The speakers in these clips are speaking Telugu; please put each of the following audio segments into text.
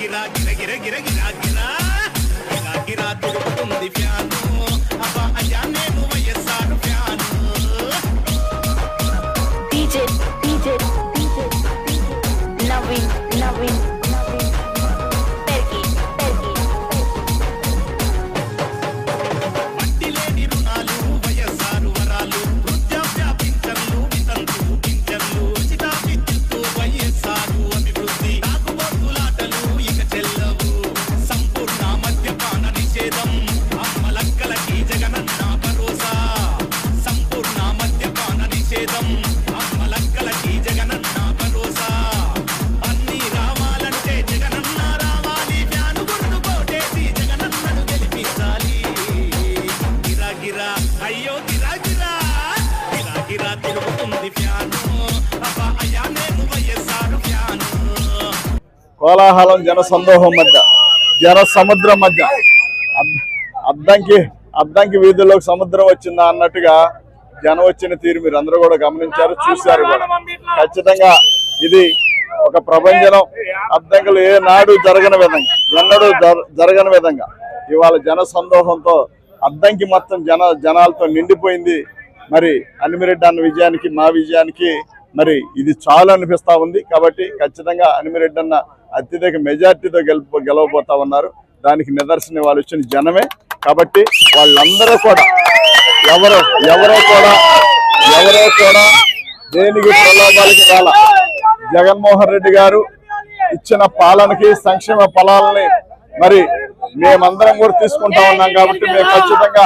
గిరా గిర గిర గిర గిరా గిరా గిరా గిరా తిరుగుతుంది ఫ్యాను అబ్బా అయ్యా నేను YSR fan DJ DJ DJ Naveen Naveen Naveen పెర్గి పెర్గి వడ్డీ లేని రుణాలు వైఎస్ఆర్ వరాలు వృద్ధాప్య పింఛన్లు వితంతు పింఛన్లు ఉచిత విద్యుత్తు వైఎస్ఆర్ అభివృద్ధి తాగుబోతులాటలు ఇక చెల్లవు సంపూర్ణ మద్యపాన నిషేధం అమ్మలక్కలకి జగనన్న భరోసా సంపూర్ణ మద్యపాన నిషేధం అమ్మలక్కలకి జగనన్న భరోసా అన్ని రావాలంటే జగనన్న రావాలి ఫ్యాను గుర్తు కోటేసి జగనన్నను గెలిపించాలి గిరా గిరా అయ్యో గిరా గిరా గిరా గిరా తిరుగుతుంది ఫ్యాను అబ్బా అయ్యా నేను వైఎస్ఆర్ ఫ్యాను కోలాహలం జన సందోహం మధ్య జన సముద్రం మధ్య అద్దంకి వీధుల్లోకి సముద్రం వచ్చిందా అన్నట్టుగా జనం వచ్చిన తీరు మీరు అందరూ కూడా గమనించారు, చూశారు కూడా. ఖచ్చితంగా ఇది ఒక ప్రభంజనం. అద్దంకులు ఏ నాడు జరగని విధంగా, ఎన్నడూ జరగని విధంగా ఇవాళ జన సందోహంతో అద్దంకి మొత్తం జనాలతో నిండిపోయింది. మరి అనిమిరెడ్డి అన్న విజయానికి, మా విజయానికి మరి ఇది చాలు అనిపిస్తా ఉంది. కాబట్టి ఖచ్చితంగా అనిమిరెడ్డి అన్న అత్యధిక మెజార్టీతో గెలవబోతా ఉన్నారు. దానికి నిదర్శనం వాళ్ళు వచ్చిన జనమే. కాబట్టి వాళ్ళందరూ కూడా ఎవరో కూడా దేనికి ప్రలోభాలకి రాల. జగన్మోహన్ రెడ్డి గారు ఇచ్చిన పాలనకి, సంక్షేమ ఫలాలని మరి మేమందరం కూడా తీసుకుంటా ఉన్నాం. కాబట్టి మేము ఖచ్చితంగా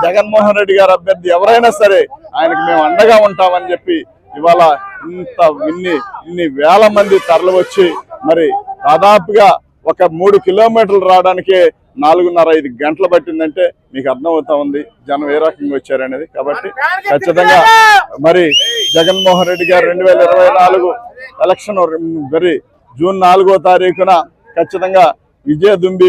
జగన్మోహన్ రెడ్డి గారు అభ్యర్థి ఎవరైనా సరే ఆయనకు మేము అండగా ఉంటామని చెప్పి ఇవాళ ఇన్ని వేల మంది తరలి వచ్చి మరి దాదాపుగా ఒక 3 కిలోమీటర్లు రావడానికే 4:30-5 గంటలు పట్టిందంటే మీకు అర్థమవుతా ఉంది జనం ఏ రకంగా వచ్చారనేది. కాబట్టి ఖచ్చితంగా మరి జగన్మోహన్ రెడ్డి గారు 2024 ఎలక్షన్ మరి జూన్ 4వ తారీఖున ఖచ్చితంగా విజయదుంబి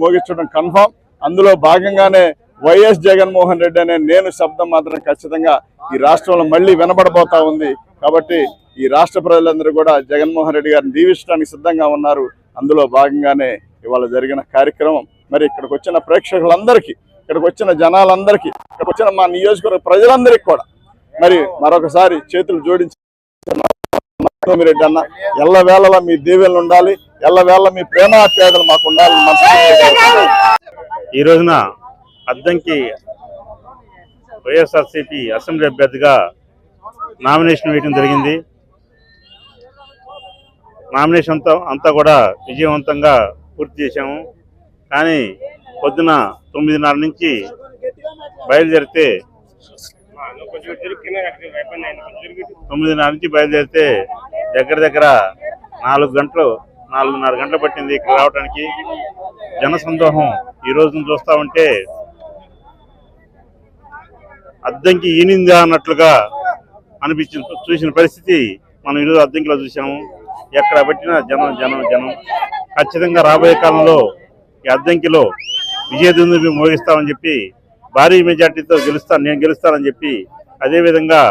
మోగించడం కన్ఫామ్. అందులో భాగంగానే వైఎస్ జగన్మోహన్ రెడ్డి అనే నేను శబ్దం మాత్రం ఖచ్చితంగా ఈ రాష్ట్రంలో మళ్ళీ వినబడబోతా ఉంది. కాబట్టి ఈ రాష్ట్ర ప్రజలందరూ కూడా జగన్మోహన్ రెడ్డి గారిని దీవించడానికి సిద్ధంగా ఉన్నారు. అందులో భాగంగానే ఇవాళ జరిగిన కార్యక్రమం. మరి ఇక్కడికి వచ్చిన ప్రేక్షకులందరికీ, ఇక్కడికి వచ్చిన జనాలందరికీ, ఇక్కడికి వచ్చిన మా నియోజకవర్గ ప్రజలందరికీ కూడా మరి మరొకసారి చేతులు జోడించి రెడ్డి అన్న ఎల్లవేళలా మీ దీవెనలు ఉండాలి, ఎల్లవేళ మీ ప్రేమాప్యాయతలు మాకు ఉండాలి. ఈ రోజున అద్దంకి వైఎస్ఆర్సీపీ అసెంబ్లీ అభ్యర్థిగా నామినేషన్ వేయడం జరిగింది. నామినేషన్ అంతా కూడా విజయవంతంగా పూర్తి చేశాము. కానీ పొద్దున 9:30 నుంచి బయలుదేరితే 9:30 నుంచి బయలుదేరితే దగ్గర 4:30 గంటలు పట్టింది ఇక్కడ రావడానికి. జనసందోహం ఈ రోజున చూస్తా ఉంటే అద్దంకి ఈనిందా అన్నట్లుగా చూసిన పరిస్థితి మనం ఈరోజు అద్దంకిలో చూసాము. ఎక్కడ పెట్టినా జనం. ఖచ్చితంగా రాబోయే కాలంలో ఈ అద్దంకిలో విజయదుందుబి మోగిస్తామని చెప్పి, భారీ మెజార్టీతో నేను గెలుస్తానని చెప్పి, అదేవిధంగా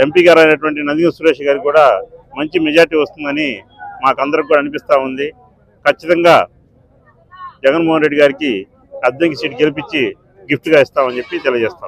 ఎంపీ గారు అయినటువంటి నందిగం సురేష్ గారికి కూడా మంచి మెజార్టీ వస్తుందని మాకందరికి కూడా అనిపిస్తూ ఉంది. ఖచ్చితంగా జగన్మోహన్ రెడ్డి గారికి అద్దంకి సీట్ గెలిపించి గిఫ్ట్గా ఇస్తామని చెప్పి తెలియజేస్తాం.